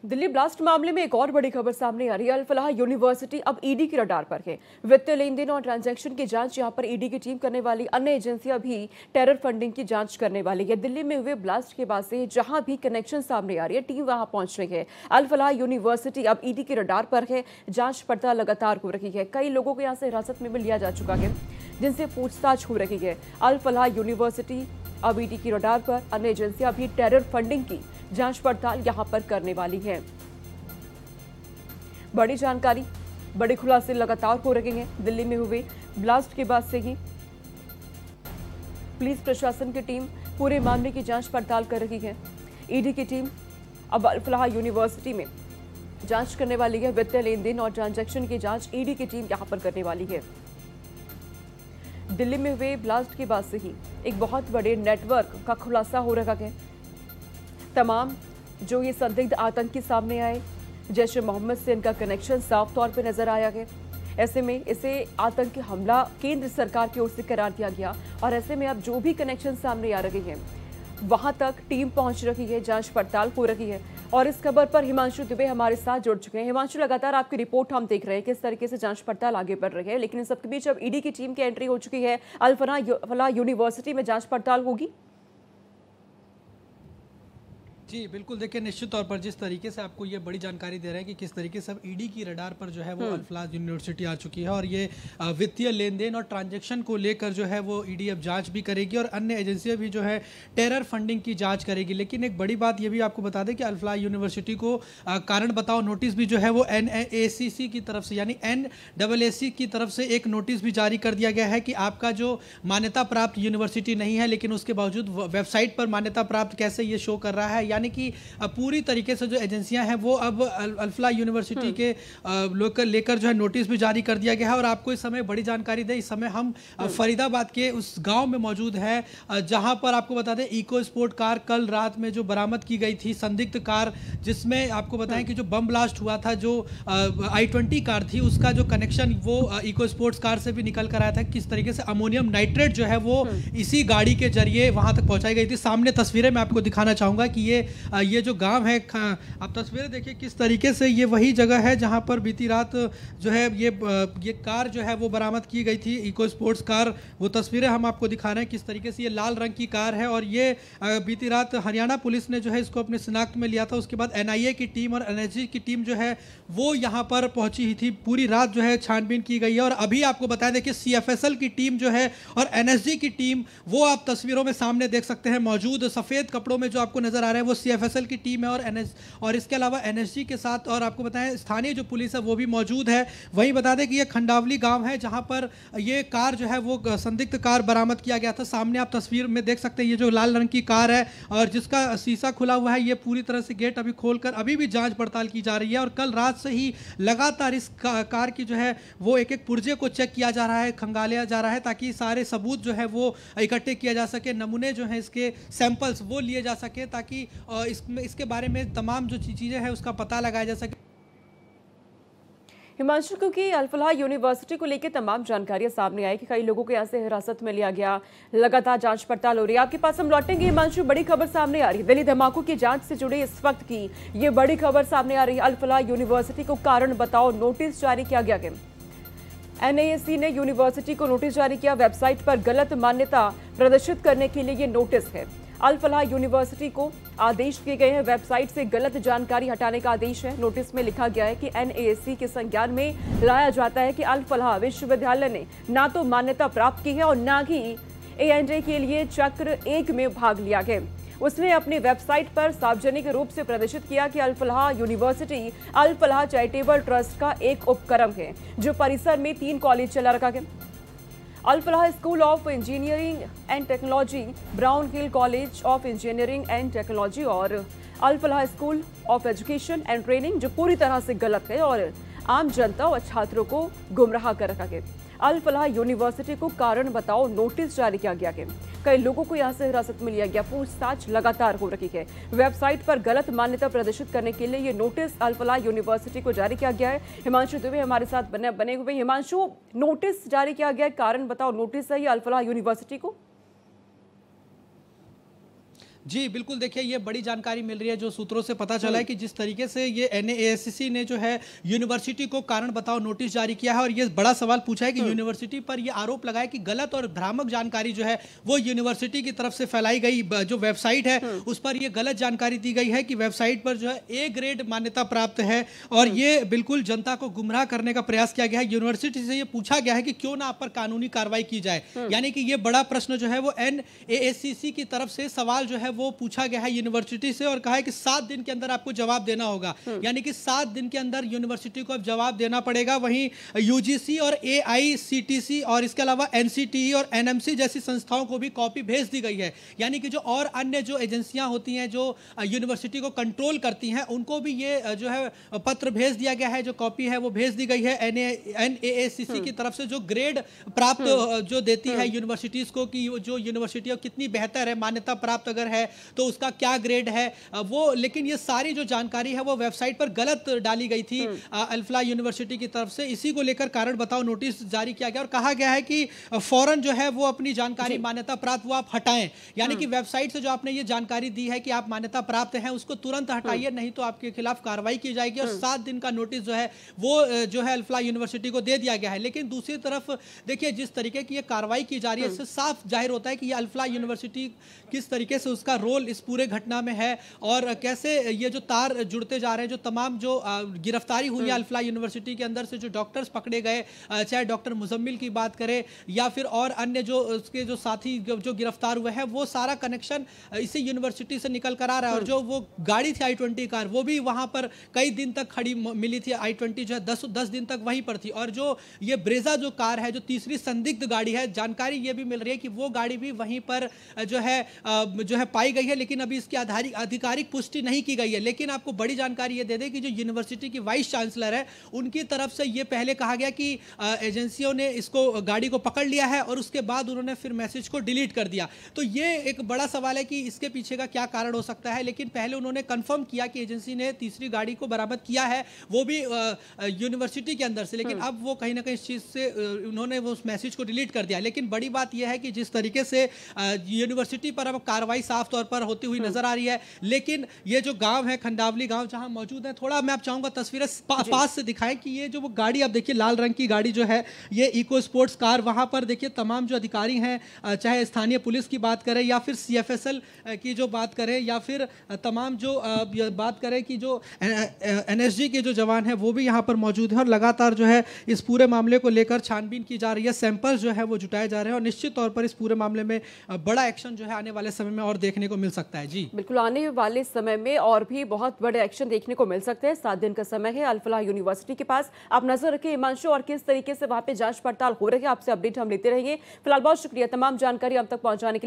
Delhi blast मामले में एक और बड़ी खबर सामने आ रही है। अल फलाह यूनिवर्सिटी अब ईडी के रडार पर है। वित्तीय लेन देन और ट्रांजैक्शन की जांच यहां पर ईडी की टीम करने वाली, अन्य एजेंसियां भी टेरर फंडिंग की जांच करने वाली है। दिल्ली में हुए ब्लास्ट के बाद से जहां भी कनेक्शन सामने आ रही है, टीम वहां पहुंच रही है। अल फलाह यूनिवर्सिटी अब ईडी के रडार पर है। जांच पड़ताल लगातार हो रही है। कई लोगों को यहां से हिरासत में भी लिया जा चुका है, जिनसे पूछताछ हो रही है। अल फलाह यूनिवर्सिटी अब ईडी की रडार पर, अन्य एजेंसियां भी टेरर फंडिंग की जांच पड़ताल यहां पर करने वाली है। बड़ी जानकारी, बड़े खुलासे लगातार हो रहे हैं। दिल्ली में हुए ब्लास्ट के बाद से ही पुलिस प्रशासन की टीम पूरे मामले की जांच पड़ताल कर रही है। ईडी की टीम अब अल फलाह यूनिवर्सिटी में जांच करने वाली है। वित्तीय लेन देन और ट्रांजैक्शन की जांच ईडी की टीम यहां पर करने वाली है। दिल्ली में हुए ब्लास्ट के बाद से ही एक बहुत बड़े नेटवर्क का खुलासा हो रहा है। तमाम जो ये संदिग्ध आतंकी सामने आए, जैश मोहम्मद से इनका कनेक्शन साफ तौर पर नजर आया है। ऐसे में इसे आतंकी हमला केंद्र सरकार की ओर से करार दिया गया और ऐसे में अब जो भी कनेक्शन सामने आ रहे हैं वहां तक टीम पहुंच रही है, जांच पड़ताल हो रही है। और इस खबर पर हिमांशु दुबे हमारे साथ जुड़ चुके हैं। हिमांशु, लगातार आपकी रिपोर्ट हम देख रहे हैं किस तरीके से जांच पड़ताल आगे बढ़ रही है, लेकिन इन सबके बीच अब ईडी की टीम की एंट्री हो चुकी है। अल फलाह यूनिवर्सिटी में जांच पड़ताल होगी। जी बिल्कुल, देखिए निश्चित तौर पर जिस तरीके से आपको ये बड़ी जानकारी दे रहे हैं कि किस तरीके से अब ईडी की रडार पर जो है वो अल फलाह यूनिवर्सिटी आ चुकी है और ये वित्तीय लेन देन और ट्रांजैक्शन को लेकर जो है वो ईडी अब जांच भी करेगी और अन्य एजेंसियां भी जो है टेरर फंडिंग की जांच करेगी। लेकिन एक बड़ी बात ये भी आपको बता दें कि अल फलाह यूनिवर्सिटी को कारण बताओ नोटिस भी जो है वो NAACC की तरफ से, यानी NAAC की तरफ से एक नोटिस भी जारी कर दिया गया है कि आपका जो मान्यता प्राप्त यूनिवर्सिटी नहीं है, लेकिन उसके बावजूद वेबसाइट पर मान्यता प्राप्त कैसे ये शो कर रहा है, यानी कि पूरी तरीके से जो एजेंसियां हैं वो अब अल फलाह यूनिवर्सिटी के लेकर जो है नोटिस भी जारी कर दिया गया है। और आपको इस समय बड़ी जानकारी दें, इस समय हम फरीदाबाद के उस गांव में मौजूद है जहां पर आपको बता दें इको स्पोर्ट कार कल रात में जो बरामद की गई थी, संदिग्ध कार, जिसमें आपको बताएं कि जो बम ब्लास्ट हुआ था, जो I-20 कार थी, उसका जो कनेक्शन वो इको स्पोर्ट्स कार से भी निकल कर आया था। किस तरीके से अमोनियम नाइट्रेट जो है वो इसी गाड़ी के जरिए वहां तक पहुंचाई गई थी। सामने तस्वीरें मैं आपको दिखाना चाहूंगा कि ये जो गांव है, आप तस्वीरें देखिए किस तरीके से ये वही जगह है जहां पर बीती रात जो है ये कार जो है वो बरामद की गई थी, इको स्पोर्ट्स कार। वो तस्वीरें हम आपको दिखा रहे हैं किस तरीके से ये लाल रंग की कार है और ये बीती रात हरियाणा पुलिस ने जो है इसको अपने शिनाख्त में लिया था। उसके बाद NIA की टीम और NSG की टीम जो है वो यहाँ पर पहुंची ही थी। पूरी रात जो है छानबीन की गई है और अभी आपको बताया देखिए CFSL की टीम जो है और NSG की टीम, वो आप तस्वीरों में सामने देख सकते हैं मौजूद। सफेद कपड़ों में जो आपको नजर आ रहे हैं वो CFSL की टीम है और इसके अलावा NSG के साथ, और आपको बताएं स्थानीय जो पुलिस है वो भी मौजूद है। वहीं बता दें कि ये खंडावली गांव है जहां पर ये कार जो है वो संदिग्ध कार बरामद किया गया था। सामने आप तस्वीर में देख सकते हैं ये जो लाल रंग की कार है और जिसका शीशा खुला हुआ है, ये पूरी तरह से गेट अभी खोलकर अभी भी जांच पड़ताल की जा रही है। और कल रात से ही लगातार इस कार की जो है वो एक एक पुर्जे को चेक किया जा रहा है, खंगाला जा रहा है, ताकि सारे सबूत जो है वो इकट्ठे किया जा सके, नमूने जो है इसके सैंपल्स वो लिए जा सके, ताकि इसके बारे में तमाम जो चीजें हैं उसका पता लगाया जा सके। हिमांशु, क्योंकि अल फलाह यूनिवर्सिटी को लेकर तमाम जानकारियां सामने आई कि कई लोगों को यहाँ से हिरासत में लिया गया, लगातार जांच पड़ताल हो रही है। आपके पास हम लौटेंगे। हिमांशु, बड़ी खबर सामने आ रही है, दिल्ली धमाकों की जांच से जुड़ी इस वक्त की ये बड़ी खबर सामने आ रही है। अल फलाह यूनिवर्सिटी को कारण बताओ नोटिस जारी किया गया है। NAAC ने यूनिवर्सिटी को नोटिस जारी किया। वेबसाइट पर गलत मान्यता प्रदर्शित करने के लिए ये नोटिस है। अल फलाह यूनिवर्सिटी को आदेश दिए गए हैं, वेबसाइट से गलत जानकारी हटाने का आदेश है। नोटिस में लिखा गया है कि NAAC के संज्ञान में लाया जाता है कि अल फलाह विश्वविद्यालय ने ना तो मान्यता प्राप्त की है और ना ही A&A के लिए चक्र 1 में भाग लिया गया। उसने अपनी वेबसाइट पर सार्वजनिक रूप से प्रदर्शित किया कि अल फलाह यूनिवर्सिटी अल फलाह चैरिटेबल ट्रस्ट का एक उपक्रम है जो परिसर में 3 कॉलेज चला रखा है। Al Falah school of engineering and technology, Brown Hill college of engineering and technology और Al Falah school of education and training, जो पूरी तरह से गलत है और आम जनता और छात्रों को गुमराह कर रखा गया। अल फलाह यूनिवर्सिटी को कारण बताओ नोटिस जारी किया गया है। कई लोगों को यहां से हिरासत में लिया गया। पूछताछ लगातार हो रही है। वेबसाइट पर गलत मान्यता प्रदर्शित करने के लिए ये नोटिस अल फलाह यूनिवर्सिटी को जारी किया गया है। हिमांशु दुबे हमारे साथ बने हुए। हिमांशु, नोटिस जारी किया गया है, कारण बताओ नोटिस है ये अल फलाह यूनिवर्सिटी को? जी बिल्कुल, देखिए ये बड़ी जानकारी मिल रही है, जो सूत्रों से पता चला है कि जिस तरीके से ये NAASC ने जो है यूनिवर्सिटी को कारण बताओ नोटिस जारी किया है और ये बड़ा सवाल पूछा है कि यूनिवर्सिटी पर ये आरोप लगाया कि गलत और भ्रामक जानकारी जो है वो यूनिवर्सिटी की तरफ से फैलाई गई। जो वेबसाइट है उस पर ये गलत जानकारी दी गई है कि वेबसाइट पर जो है A ग्रेड मान्यता प्राप्त है और ये बिल्कुल जनता को गुमराह करने का प्रयास किया गया है। यूनिवर्सिटी से ये पूछा गया है कि क्यों ना आप पर कानूनी कार्रवाई की जाए, यानी कि ये बड़ा प्रश्न जो है वो NAACC की तरफ से सवाल जो है वो पूछा गया है यूनिवर्सिटी से और कहा है कि 7 दिन के अंदर आपको जवाब देना होगा, यानी कि 7 दिन के अंदर यूनिवर्सिटी को अब जवाब देना पड़ेगा। वहीं UGC और AICTC और इसके अलावा NCTE और NMC जैसी संस्थाओं को भी कॉपी भेज दी गई है, यानी कि जो और अन्य जो एजेंसियां होती हैं जो यूनिवर्सिटी को कंट्रोल करती हैं उनको भी ये जो है पत्र भेज दिया गया है। जो कॉपी है वो भेज दी गई है NAACC की तरफ से, जो ग्रेड प्राप्त जो देती है यूनिवर्सिटीज को कि जो यूनिवर्सिटी कितनी बेहतर है, मान्यता प्राप्त अगर है तो उसका क्या ग्रेड है वो। लेकिन ये सारी जो जानकारी है वो वेबसाइट पर गलत डाली गई थी अल्फ्ला यूनिवर्सिटी की तरफ से। इसी को लेकर कारण बताओ नोटिस जारी किया गया और कहा गया है कि फौरन जो है वो अपनी जानकारी मान्यता प्राप्त वो आप हटाएं, यानी कि वेबसाइट से जो आपने ये जानकारी दी है कि आप मान्यता प्राप्त हैं उसको तुरंत हटाइए, नहीं तो आपके खिलाफ कार्रवाई की जाएगी। और 7 दिन का नोटिस जो है वो जो है अल्फ्ला यूनिवर्सिटी को दे दिया गया है। लेकिन दूसरी तरफ देखिए जिस तरीके की ये कार्रवाई की जा रही है इससे साफ जाहिर होता है कि ये अल्फ्ला यूनिवर्सिटी किस तरीके से उसका रोल इस पूरे घटना में है और कैसे ये जो तार जुड़ते जा रहे हैं। जो तमाम जो गिरफ्तारी हुई है अल्फ्ला यूनिवर्सिटी के अंदर से जो डॉक्टर्स पकड़े गए, चाहे डॉक्टर मुजम्मिल की बात करें या फिर और अन्य जो उसके जो साथी जो गिरफ्तार हुए हैं, वो सारा कनेक्शन इसी यूनिवर्सिटी से निकल कर आ रहा है। और जो वो गाड़ी थी I-20 कार, वो भी वहां पर कई दिन तक खड़ी मिली थी। I-20 जो है 10 दिन तक वहीं पर थी। और जो ये ब्रेजा जो कार है, जो तीसरी संदिग्ध गाड़ी है, जानकारी ये भी मिल रही है कि वो गाड़ी भी वहीं पर जो है पाई गई है, लेकिन अभी इसकी आधिकारिक पुष्टि नहीं की गई है। लेकिन आपको बड़ी जानकारी ये दे दें कि जो यूनिवर्सिटी की वाइस चांसलर है उनकी तरफ से ये पहले कहा गया कि एजेंसियों ने इसको गाड़ी को पकड़ लिया है और उसके बाद उन्होंने फिर मैसेज को डिलीट कर दिया। तो ये एक बड़ा सवाल है कि इसके पीछे का क्या कारण हो सकता है। लेकिन पहले उन्होंने कंफर्म किया कि एजेंसी ने तीसरी गाड़ी को बरामद किया है, वो भी यूनिवर्सिटी के अंदर से। लेकिन अब वो कहीं ना कहीं इस चीज से उन्होंने वो उस मैसेज को डिलीट कर दिया। लेकिन बड़ी बात यह है कि जिस तरीके से यूनिवर्सिटी पर अब कार्रवाई साफ तौर पर होती हुई नजर आ रही है, लेकिन ये जो गांव है खंडावली गांव जहां मौजूद है, थोड़ा मैं आप चाहूंगा तस्वीरें पास से दिखाएं कि ये जो वो गाड़ी आप देखिए लाल रंग की गाड़ी जो है ये इको स्पोर्ट्स कार, वहां पर देखिए तमाम जो अधिकारी हैं, चाहे स्थानीय पुलिस की बात करें या फिर CFSL की जो बात करें या फिर तमाम जो बात करें कि जो NSG के जो जवान हैं वो भी यहाँ पर मौजूद है और लगातार जो है इस पूरे मामले को लेकर छानबीन की जा रही है। सैंपल्स जो है वो जुटाए जा रहे हैं और निश्चित तौर पर इस पूरे मामले में बड़ा एक्शन जो है आने वाले समय में और देखने को मिल सकता है। जी बिल्कुल, आने वाले समय में और भी बहुत बड़े एक्शन देखने को मिल सकते हैं। 7 दिन का समय है अल्फ्ला यूनिवर्सिटी के पास। आप नजर रखें हिमांशु और किस तरीके से वहां पे जांच पड़ताल हो रही है, आपसे अपडेट हम लेते रहेंगे। फिलहाल बहुत शुक्रिया तमाम जानकारी हम तक पहुंचाने के लिए।